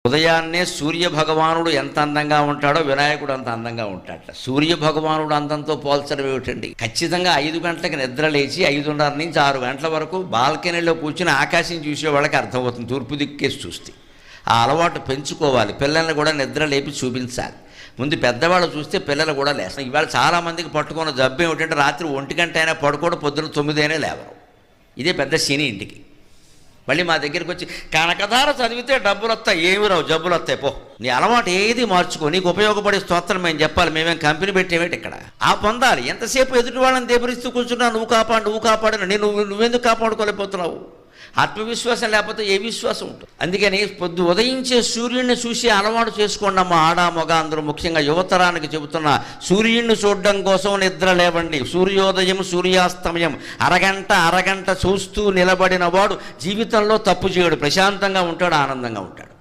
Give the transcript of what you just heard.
ఉదయాన్నే సూర్య భగవానుడు ఎంత అందంగా ఉంటాడో వినాయకుడు అంత అందంగా ఉంటాడట. సూర్య భగవానుడు అందంతో పోల్చడం ఏమిటండి? ఖచ్చితంగా 5 గంటలకు నిద్ర లేచి 5:30 నుంచి 6 గంటల వరకు బాల్కనీలో కూర్చుని ఆకాశం చూసే వాళ్ళకి అర్థమవుతుంది, తూర్పు దిక్కేసి చూస్తే. ఆ అలవాటు పెంచుకోవాలి. పిల్లల్ని కూడా నిద్ర లేపి చూపించాలి. ముందు పెద్దవాళ్ళు చూస్తే పిల్లలు కూడా లేస్తారు. ఇవాళ చాలామందికి పట్టుకున్న జబ్బు ఏమిటంటే రాత్రి 1 గంట అయినా పడుకోవడం, పొద్దున 9 అయినా లేవరు. ఇదే పెద్ద శని ఇంటికి. మళ్ళీ మా దగ్గరికి వచ్చి కనకధార చదివితే డబ్బులు వస్తాయి, ఏమి రావు, జబ్బులు వస్తాయి. పో, నీ అలవాటు ఏది మార్చుకో, నీకు ఉపయోగపడే స్తోత్రం మేము చెప్పాలి, మేమేం కంపెనీ పెట్టేవేటి ఇక్కడ. ఆ పొందాలి. ఎంతసేపు ఎదుటి వాళ్ళని దేబరిస్తూ కూర్చున్నా నువ్వు కాపాడు నువ్వెందుకు కాపాడుకోలేకపోతున్నావు? ఆత్మవిశ్వాసం లేకపోతే ఏ విశ్వాసం ఉంటుంది? అందుకని పొద్దు ఉదయించే సూర్యుడిని చూసి అలవాటు చేసుకోండి అమ్మ. ఆడ మగ అందరూ, ముఖ్యంగా యువతరానికి చెబుతున్నా, సూర్యుడిని చూడడం కోసం నిద్ర లేవండి. సూర్యోదయం సూర్యాస్తమయం అరగంట చూస్తూ నిలబడిన వాడు జీవితంలో తప్పు చేయడు, ప్రశాంతంగా ఉంటాడు, ఆనందంగా ఉంటాడు.